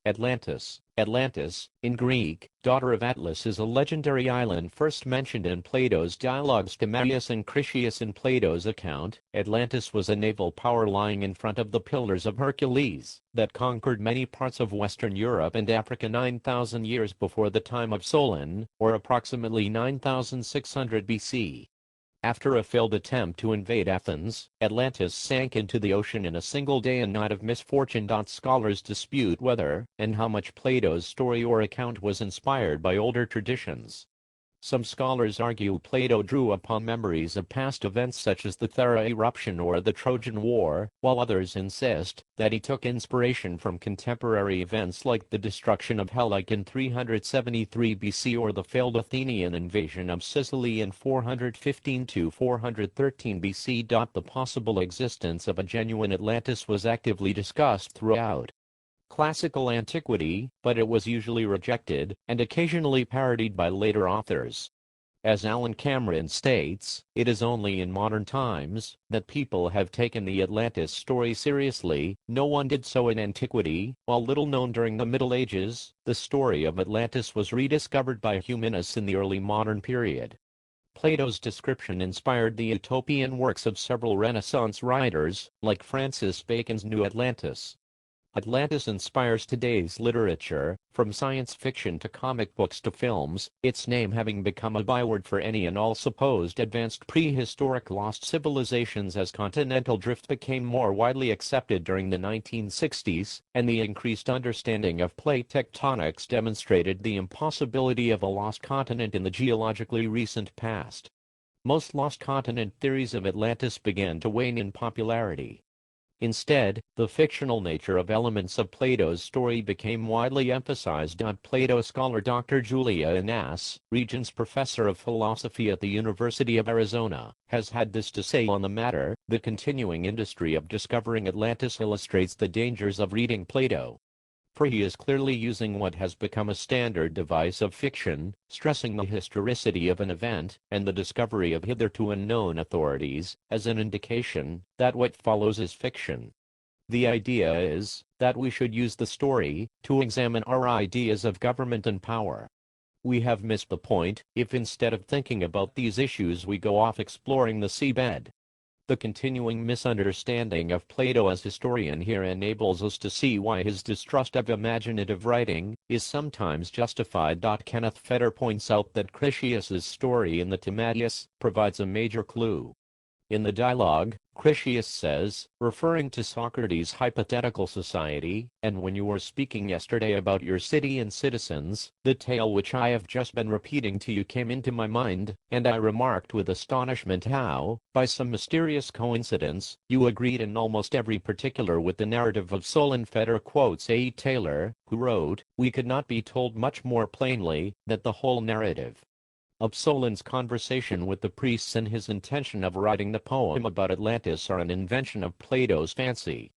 Atlantis. Atlantis, in Greek, daughter of Atlas, is a legendary island first mentioned in Plato's dialogues Timaeus and Critias. In Plato's account, Atlantis was a naval power lying in front of the Pillars of Hercules that conquered many parts of Western Europe and Africa 9,000 years before the time of Solon, or approximately 9,600 BC. After a failed attempt to invade Athens, Atlantis sank into the ocean in a single day and night of misfortune. Scholars dispute whether and how much Plato's story or account was inspired by older traditions. Some scholars argue Plato drew upon memories of past events such as the Thera eruption or the Trojan War, while others insist that he took inspiration from contemporary events like the destruction of Helice in 373 BC or the failed Athenian invasion of Sicily in 415 to 413 BC. The possible existence of a genuine Atlantis was actively discussed throughout classical antiquity, but it was usually rejected, and occasionally parodied by later authors. As Alan Cameron states, it is only in modern times that people have taken the Atlantis story seriously. No one did so in antiquity. While little known during the Middle Ages, the story of Atlantis was rediscovered by humanists in the early modern period. Plato's description inspired the utopian works of several Renaissance writers, like Francis Bacon's New Atlantis. Atlantis inspires today's literature, from science fiction to comic books to films, its name having become a byword for any and all supposed advanced prehistoric lost civilizations as continental drift became more widely accepted during the 1960s, and the increased understanding of plate tectonics demonstrated the impossibility of a lost continent in the geologically recent past. Most lost continent theories of Atlantis began to wane in popularity. Instead, the fictional nature of elements of Plato's story became widely emphasized. Plato scholar Dr. Julia Innas, Regents Professor of Philosophy at the University of Arizona, has had this to say on the matter: the continuing industry of discovering Atlantis illustrates the dangers of reading Plato. For he is clearly using what has become a standard device of fiction, stressing the historicity of an event and the discovery of hitherto unknown authorities, as an indication that what follows is fiction. The idea is that we should use the story to examine our ideas of government and power. We have missed the point if instead of thinking about these issues we go off exploring the seabed. The continuing misunderstanding of Plato as historian here enables us to see why his distrust of imaginative writing is sometimes justified. Kenneth Feder points out that Critias's story in the Timaeus provides a major clue. In the dialogue, Critias says, referring to Socrates' hypothetical society, "And when you were speaking yesterday about your city and citizens, the tale which I have just been repeating to you came into my mind, and I remarked with astonishment how, by some mysterious coincidence, you agreed in almost every particular with the narrative of Solon." Feder quotes A. Taylor, who wrote, "We could not be told much more plainly that the whole narrative of Solon's conversation with the priests and his intention of writing the poem about Atlantis are an invention of Plato's fancy.